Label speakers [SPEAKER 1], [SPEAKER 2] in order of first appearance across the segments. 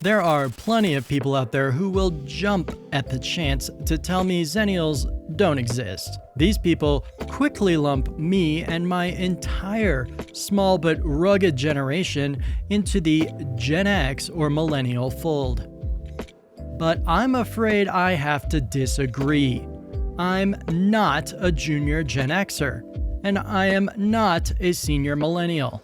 [SPEAKER 1] There are plenty of people out there who will jump at the chance to tell me Xennials don't exist. These people quickly lump me and my entire small but rugged generation into the Gen X or millennial fold. But I'm afraid I have to disagree. I'm not a junior Gen Xer, and I am not a senior millennial.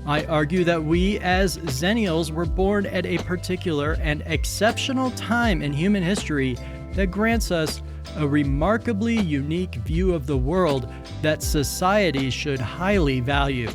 [SPEAKER 1] I argue that we as Xennials were born at a particular and exceptional time in human history that grants us a remarkably unique view of the world that society should highly value.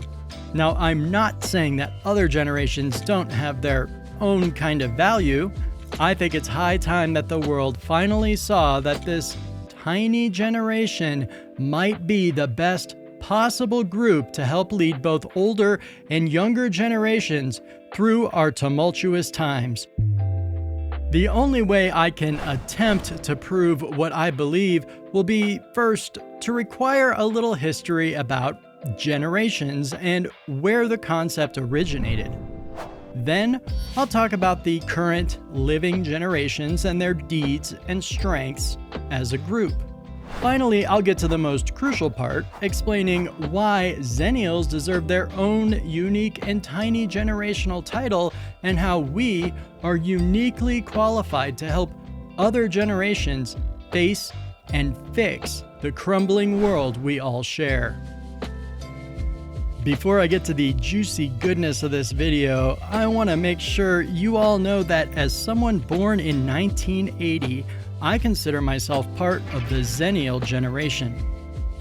[SPEAKER 1] Now, I'm not saying that other generations don't have their own kind of value. I think it's high time that the world finally saw that this tiny generation might be the best possible group to help lead both older and younger generations through our tumultuous times. The only way I can attempt to prove what I believe will be, first, to require a little history about generations and where the concept originated. Then, I'll talk about the current living generations and their deeds and strengths as a group. Finally, I'll get to the most crucial part, explaining why Xennials deserve their own unique and tiny generational title and how we are uniquely qualified to help other generations face and fix the crumbling world we all share. Before I get to the juicy goodness of this video, I want to make sure you all know that as someone born in 1980, I consider myself part of the Xennial generation.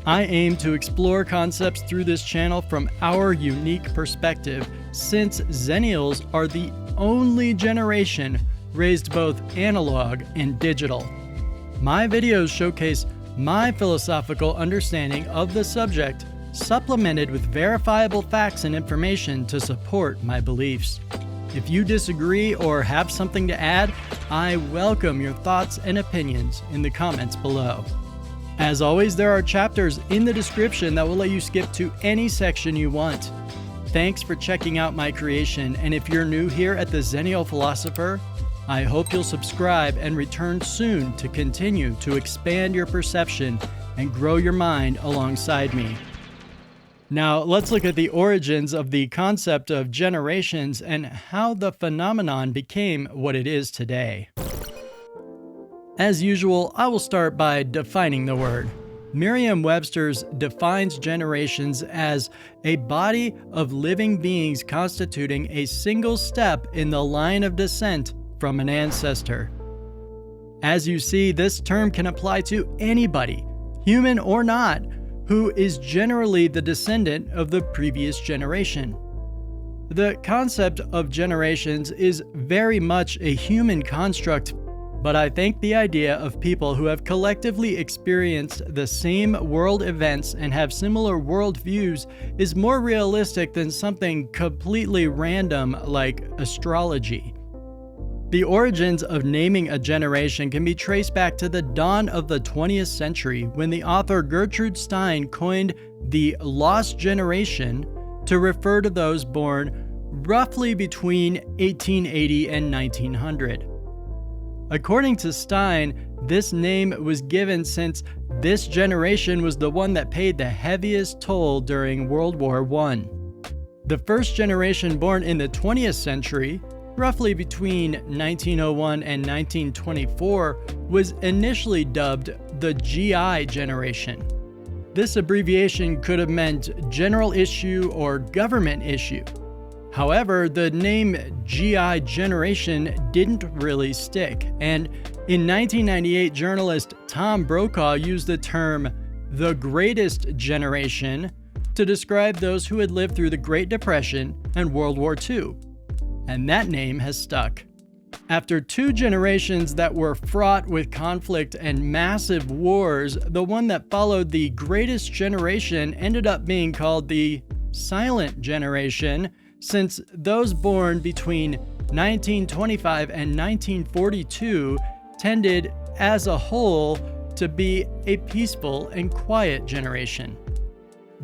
[SPEAKER 1] I aim to explore concepts through this channel from our unique perspective, since Xennials are the only generation raised both analog and digital. My videos showcase my philosophical understanding of the subject, supplemented with verifiable facts and information to support my beliefs. If you disagree or have something to add, I welcome your thoughts and opinions in the comments below. As always, there are chapters in the description that will let you skip to any section you want. Thanks for checking out my creation, and if you're new here at the Xennial Philosopher, I hope you'll subscribe and return soon to continue to expand your perception and grow your mind alongside me. Now, let's look at the origins of the concept of generations and how the phenomenon became what it is today. As usual, I will start by defining the word. Merriam-Webster's defines generations as a body of living beings constituting a single step in the line of descent from an ancestor. As you see, this term can apply to anybody, human or not, who is generally the descendant of the previous generation. The concept of generations is very much a human construct, but I think the idea of people who have collectively experienced the same world events and have similar worldviews is more realistic than something completely random like astrology. The origins of naming a generation can be traced back to the dawn of the 20th century when the author Gertrude Stein coined the lost generation to refer to those born roughly between 1880 and 1900. According to Stein, this name was given since this generation was the one that paid the heaviest toll during World War I. The first generation born in the 20th century, roughly between 1901 and 1924, was initially dubbed the GI generation. This abbreviation could have meant general issue or government issue. However, the name GI generation didn't really stick, and in 1998, journalist Tom Brokaw used the term the greatest generation to describe those who had lived through the Great Depression and World War II. And that name has stuck. After two generations that were fraught with conflict and massive wars, the one that followed the greatest generation ended up being called the silent generation, since those born between 1925 and 1942 tended, as a whole, to be a peaceful and quiet generation.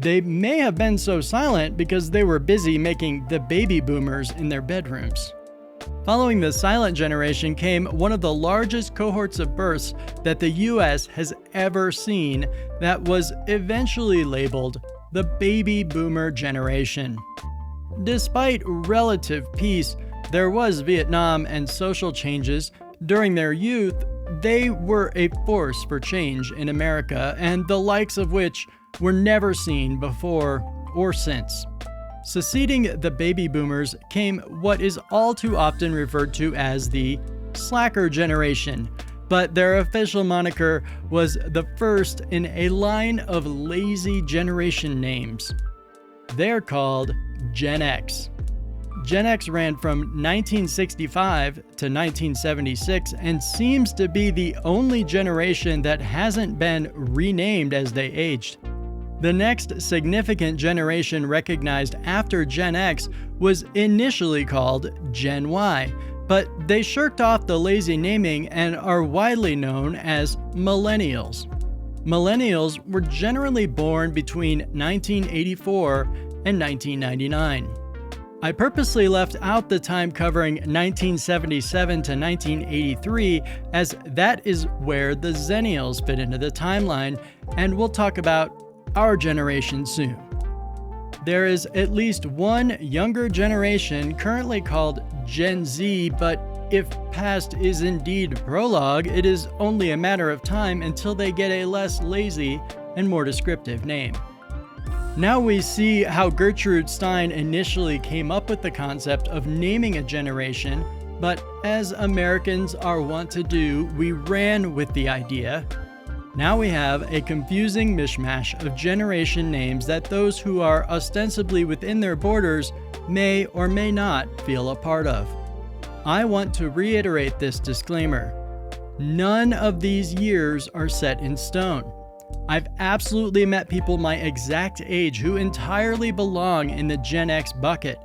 [SPEAKER 1] They may have been so silent because they were busy making the baby boomers in their bedrooms. Following the silent generation came one of the largest cohorts of births that the US has ever seen that was eventually labeled the baby boomer generation. Despite relative peace, there was Vietnam and social changes. During their youth, they were a force for change in America, and the likes of which were never seen before or since. Succeeding the baby boomers came what is all too often referred to as the slacker generation, but their official moniker was the first in a line of lazy generation names. They're called Gen X. Gen X ran from 1965 to 1976 and seems to be the only generation that hasn't been renamed as they aged. The next significant generation recognized after Gen X was initially called Gen Y, but they shirked off the lazy naming and are widely known as Millennials. Millennials were generally born between 1984 and 1999. I purposely left out the time covering 1977 to 1983 as that is where the Xennials fit into the timeline, and we'll talk about our generation soon. There is at least one younger generation currently called Gen Z, but if past is indeed prologue, it is only a matter of time until they get a less lazy and more descriptive name. Now we see how Gertrude Stein initially came up with the concept of naming a generation, but as Americans are wont to do, we ran with the idea. Now we have a confusing mishmash of generation names that those who are ostensibly within their borders may or may not feel a part of. I want to reiterate this disclaimer. None of these years are set in stone. I've absolutely met people my exact age who entirely belong in the Gen X bucket,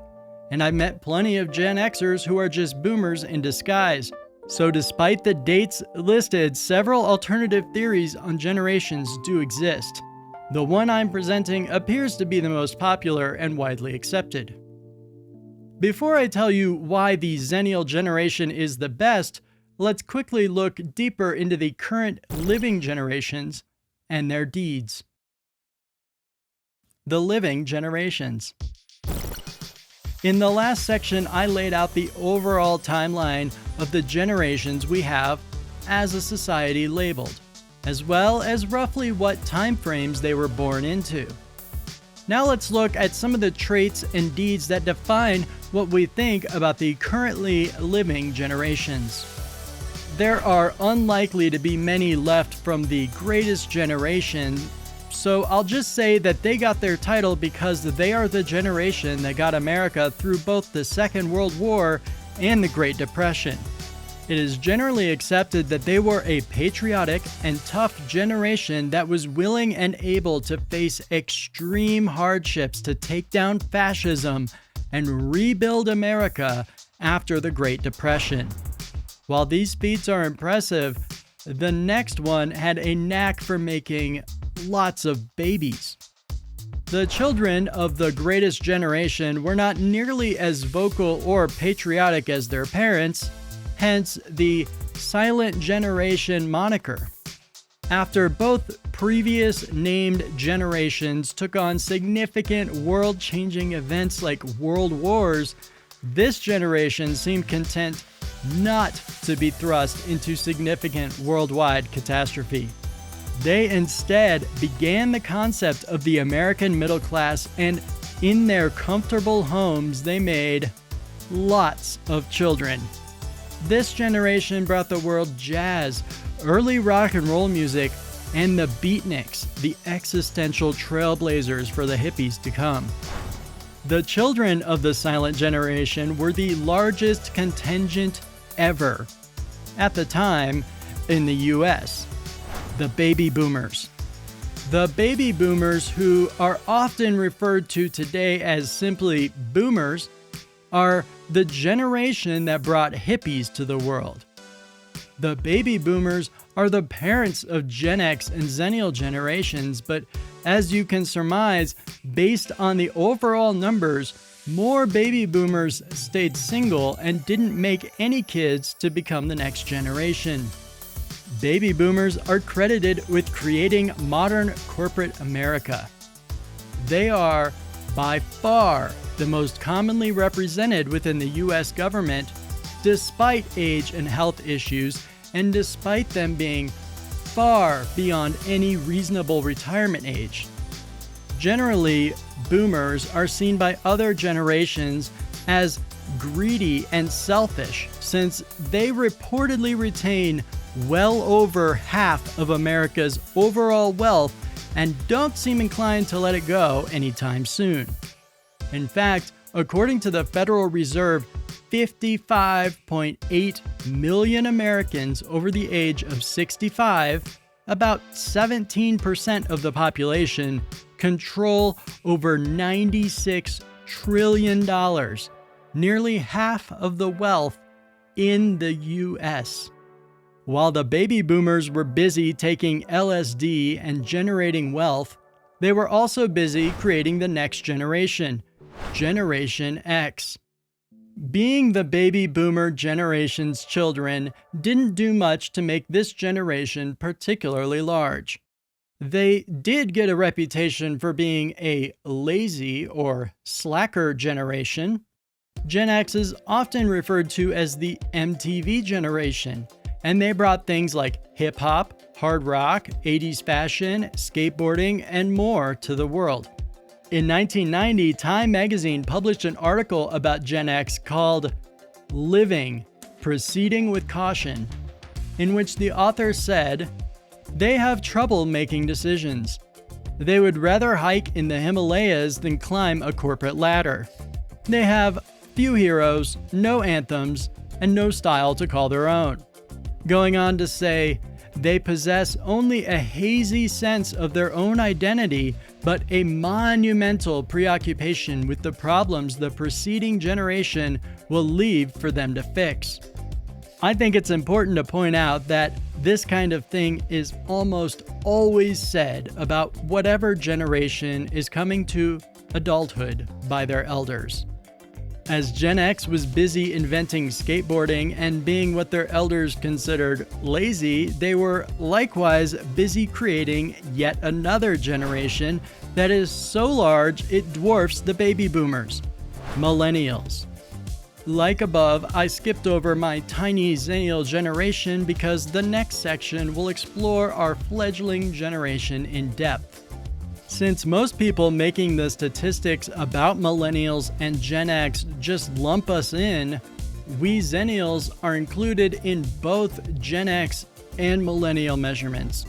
[SPEAKER 1] and I've met plenty of Gen Xers who are just boomers in disguise. So despite the dates listed, several alternative theories on generations do exist. The one I'm presenting appears to be the most popular and widely accepted. Before I tell you why the Xennial generation is the best, let's quickly look deeper into the current living generations and their deeds. The living generations. In the last section, I laid out the overall timeline of the generations we have as a society labeled, as well as roughly what time frames they were born into. Now let's look at some of the traits and deeds that define what we think about the currently living generations. There are unlikely to be many left from the greatest generation, so I'll just say that they got their title because they are the generation that got America through both the Second World War and the Great Depression. It is generally accepted that they were a patriotic and tough generation that was willing and able to face extreme hardships to take down fascism and rebuild America after the Great Depression. While these feats are impressive, the next one had a knack for making lots of babies. The children of the greatest generation were not nearly as vocal or patriotic as their parents, hence the silent generation moniker. After both previous named generations took on significant world-changing events like world wars, this generation seemed content not to be thrust into significant worldwide catastrophe. They instead began the concept of the American middle class, and in their comfortable homes they made lots of children. This generation brought the world jazz, early rock and roll music, and the beatniks, the existential trailblazers for the hippies to come. The children of the silent generation were the largest contingent ever at the time in the US, the baby boomers. The baby boomers, who are often referred to today as simply boomers, are the generation that brought hippies to the world. The baby boomers are the parents of Gen X and Xennial generations, but as you can surmise, based on the overall numbers, More baby boomers stayed single and didn't make any kids to become the next generation. Baby boomers are credited with creating modern corporate America. They are, by far, the most commonly represented within the U.S. government, despite age and health issues, and despite them being far beyond any reasonable retirement age. Generally, boomers are seen by other generations as greedy and selfish, since they reportedly retain well over half of America's overall wealth and don't seem inclined to let it go anytime soon. In fact, according to the Federal Reserve, 55.8 million Americans over the age of 65, about 17% of the population, control over $96 trillion, nearly half of the wealth in the U.S. While the baby boomers were busy taking LSD and generating wealth, they were also busy creating the next generation, Generation X. Being the baby boomer generation's children didn't do much to make this generation particularly large. They did get a reputation for being a lazy or slacker generation. Gen X is often referred to as the MTV generation, and they brought things like hip-hop, hard rock, 80s fashion, skateboarding, and more to the world. In 1990, Time magazine published an article about Gen X called Living, Proceeding with Caution, in which the author said, "They have trouble making decisions. They would rather hike in the Himalayas than climb a corporate ladder. They have few heroes, no anthems, and no style to call their own." Going on to say, they possess only a hazy sense of their own identity, but a monumental preoccupation with the problems the preceding generation will leave for them to fix. I think it's important to point out that this kind of thing is almost always said about whatever generation is coming to adulthood by their elders. As Gen X was busy inventing skateboarding and being what their elders considered lazy, they were likewise busy creating yet another generation that is so large it dwarfs the baby boomers, Millennials. Like above, I skipped over my tiny Xennial generation because the next section will explore our fledgling generation in depth. Since most people making the statistics about Millennials and Gen X just lump us in, we Xennials are included in both Gen X and Millennial measurements.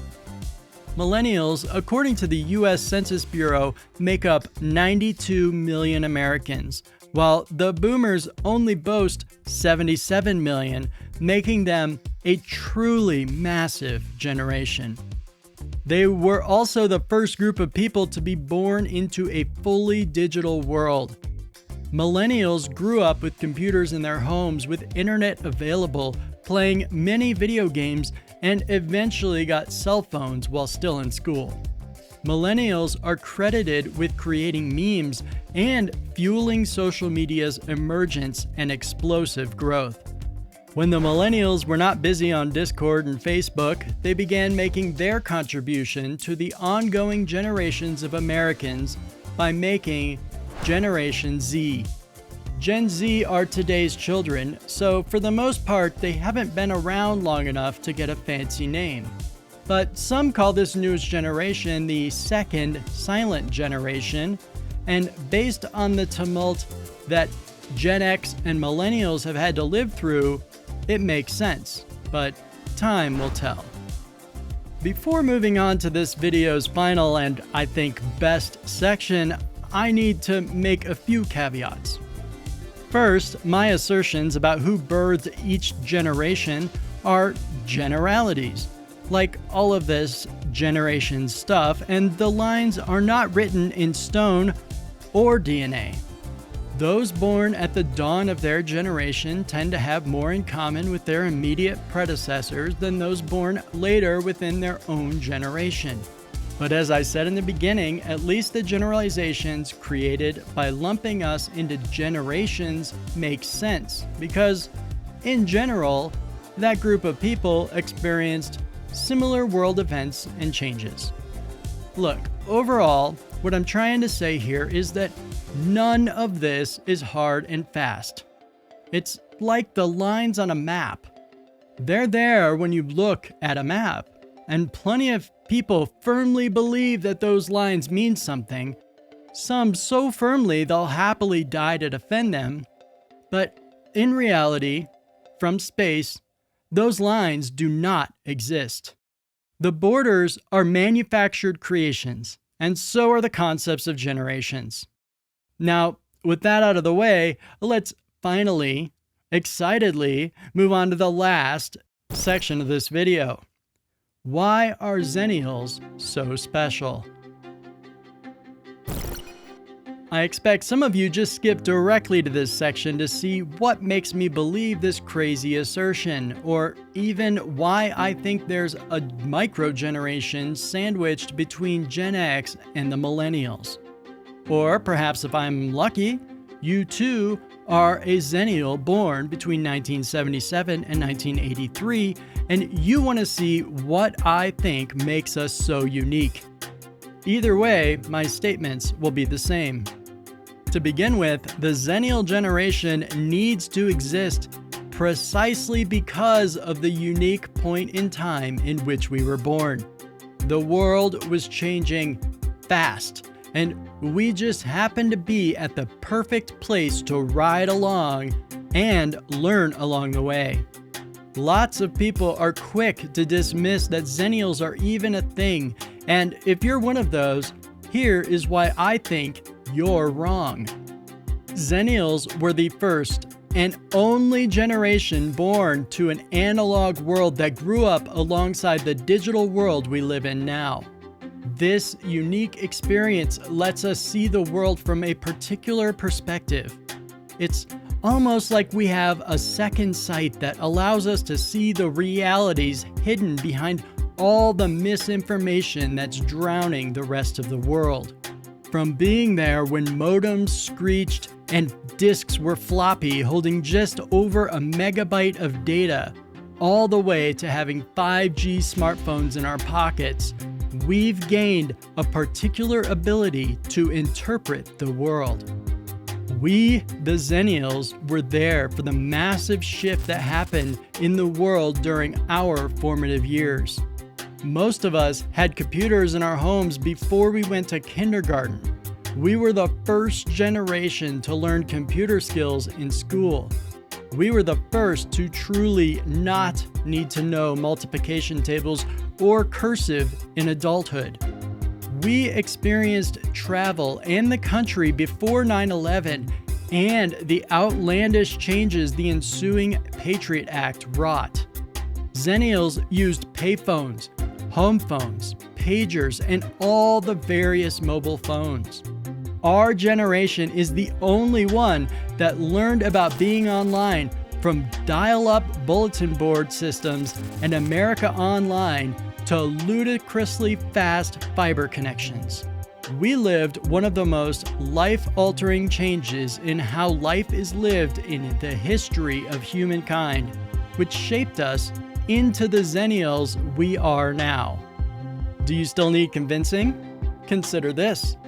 [SPEAKER 1] Millennials, according to the U.S. Census Bureau, make up 92 million Americans, while the Boomers only boast 77 million, making them a truly massive generation. They were also the first group of people to be born into a fully digital world. Millennials grew up with computers in their homes with internet available, playing many video games, and eventually got cell phones while still in school. Millennials are credited with creating memes and fueling social media's emergence and explosive growth. When the Millennials were not busy on Discord and Facebook, they began making their contribution to the ongoing generations of Americans by making Generation Z. Gen Z are today's children, so for the most part, they haven't been around long enough to get a fancy name. But some call this newest generation the second silent generation, and based on the tumult that Gen X and Millennials have had to live through, it makes sense, but time will tell. Before moving on to this video's final and, I think, best section, I need to make a few caveats. First, my assertions about who birthed each generation are generalities, like all of this generation stuff, and the lines are not written in stone or DNA. Those born at the dawn of their generation tend to have more in common with their immediate predecessors than those born later within their own generation. But as I said in the beginning, at least the generalizations created by lumping us into generations make sense, because in general, that group of people experienced similar world events and changes. Look, overall, what I'm trying to say here is that none of this is hard and fast. It's like the lines on a map. They're there when you look at a map, and plenty of people firmly believe that those lines mean something, some so firmly they'll happily die to defend them. But in reality, from space, those lines do not exist. The borders are manufactured creations, and so are the concepts of generations. Now, with that out of the way, let's finally, excitedly, move on to the last section of this video. Why are Xennials so special? I expect some of you just skipped directly to this section to see what makes me believe this crazy assertion, or even why I think there's a micro-generation sandwiched between Gen X and the Millennials. Or perhaps if I'm lucky, you too are a Xennial born between 1977 and 1983, and you want to see what I think makes us so unique. Either way, my statements will be the same. To begin with, the Xennial generation needs to exist precisely because of the unique point in time in which we were born. The world was changing fast, and we just happened to be at the perfect place to ride along and learn along the way. Lots of people are quick to dismiss that Xennials are even a thing, and if you're one of those, here is why I think you're wrong. Xennials were the first and only generation born to an analog world that grew up alongside the digital world we live in now. This unique experience lets us see the world from a particular perspective. It's almost like we have a second sight that allows us to see the realities hidden behind all the misinformation that's drowning the rest of the world. From being there when modems screeched and disks were floppy, holding just over a megabyte of data, all the way to having 5G smartphones in our pockets, we've gained a particular ability to interpret the world. We, the Xennials, were there for the massive shift that happened in the world during our formative years. Most of us had computers in our homes before we went to kindergarten. We were the first generation to learn computer skills in school. We were the first to truly not need to know multiplication tables or cursive in adulthood. We experienced travel and the country before 9/11 and the outlandish changes the ensuing Patriot Act wrought. Xennials used payphones, home phones, pagers, and all the various mobile phones. Our generation is the only one that learned about being online from dial-up bulletin board systems and America Online to ludicrously fast fiber connections. We lived one of the most life-altering changes in how life is lived in the history of humankind, which shaped us into the Xennials we are now. Do you still need convincing? Consider this.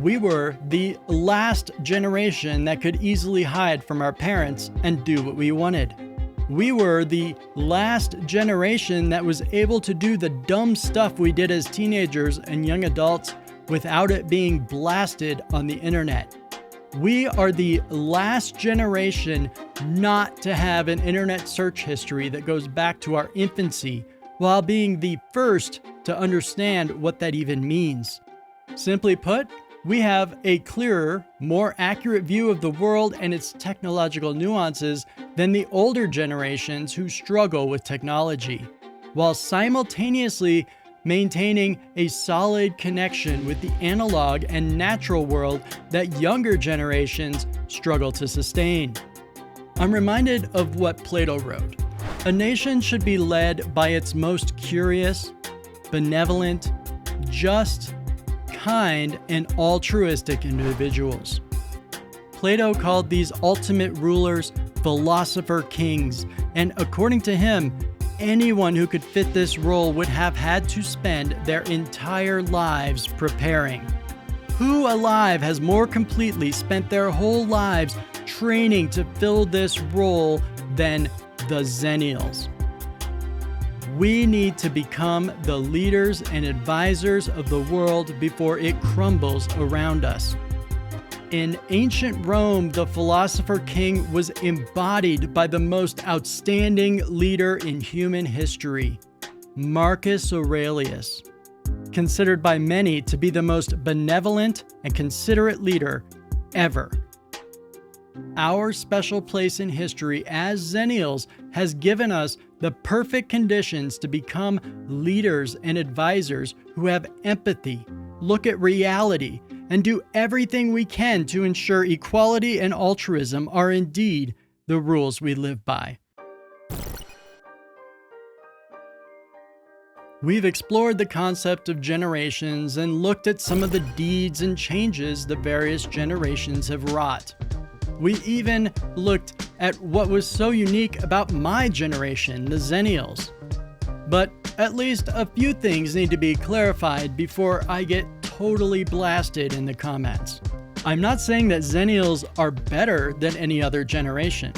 [SPEAKER 1] We were the last generation that could easily hide from our parents and do what we wanted. We were the last generation that was able to do the dumb stuff we did as teenagers and young adults without it being blasted on the internet. We are the last generation not to have an internet search history that goes back to our infancy, while being the first to understand what that even means. Simply put, we have a clearer, more accurate view of the world and its technological nuances than the older generations who struggle with technology, while simultaneously maintaining a solid connection with the analog and natural world that younger generations struggle to sustain. I'm reminded of what Plato wrote. A nation should be led by its most curious, benevolent, just, kind, and altruistic individuals. Plato called these ultimate rulers philosopher kings, and according to him, anyone who could fit this role would have had to spend their entire lives preparing. Who alive has more completely spent their whole lives training to fill this role than the Xennials? We need to become the leaders and advisors of the world before it crumbles around us. In ancient Rome, the philosopher king was embodied by the most outstanding leader in human history, Marcus Aurelius, considered by many to be the most benevolent and considerate leader ever. Our special place in history as Xennials has given us the perfect conditions to become leaders and advisors who have empathy, look at reality, and do everything we can to ensure equality and altruism are indeed the rules we live by. We've explored the concept of generations and looked at some of the deeds and changes the various generations have wrought. We even looked at what was so unique about my generation, the Xennials. But at least a few things need to be clarified before I get totally blasted in the comments. I'm not saying that Xennials are better than any other generation.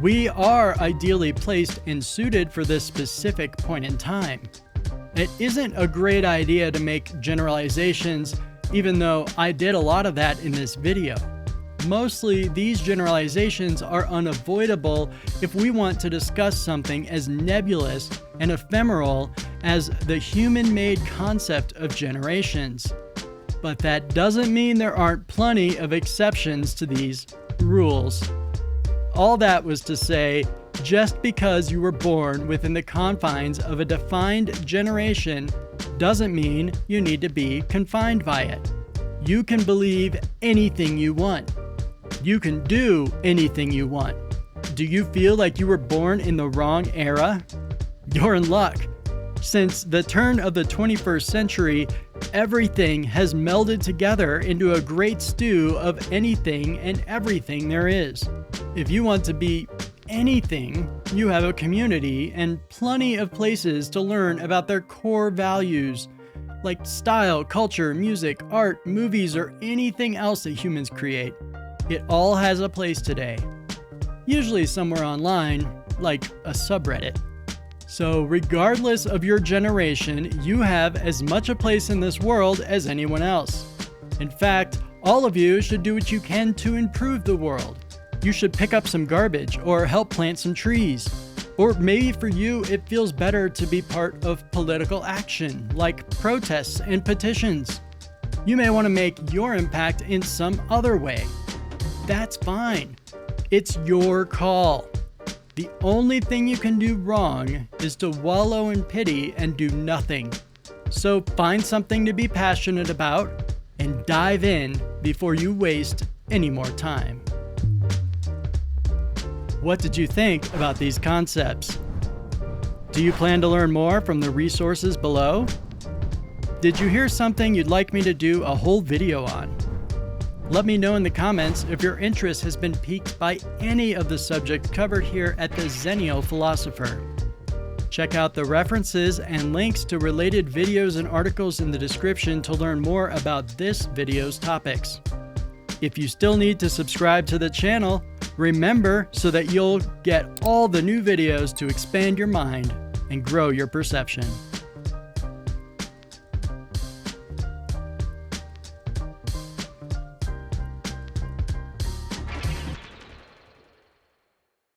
[SPEAKER 1] We are ideally placed and suited for this specific point in time. It isn't a great idea to make generalizations, even though I did a lot of that in this video. Mostly, these generalizations are unavoidable if we want to discuss something as nebulous and ephemeral as the human-made concept of generations. But that doesn't mean there aren't plenty of exceptions to these rules. All that was to say, just because you were born within the confines of a defined generation doesn't mean you need to be confined by it. You can believe anything you want. You can do anything you want. Do you feel like you were born in the wrong era? You're in luck. Since the turn of the 21st century, everything has melded together into a great stew of anything and everything there is. If you want to be anything, you have a community and plenty of places to learn about their core values, like style, culture, music, art, movies, or anything else that humans create. It all has a place today, usually somewhere online, like a subreddit. So regardless of your generation, you have as much a place in this world as anyone else. In fact, all of you should do what you can to improve the world. You should pick up some garbage or help plant some trees. Or maybe for you, it feels better to be part of political action, like protests and petitions. You may want to make your impact in some other way. That's fine. It's your call. The only thing you can do wrong is to wallow in pity and do nothing. So find something to be passionate about and dive in before you waste any more time. What did you think about these concepts? Do you plan to learn more from the resources below? Did you hear something you'd like me to do a whole video on? Let me know in the comments if your interest has been piqued by any of the subjects covered here at the Xennial Philosopher. Check out the references and links to related videos and articles in the description to learn more about this video's topics. If you still need to subscribe to the channel, remember so that you'll get all the new videos to expand your mind and grow your perception.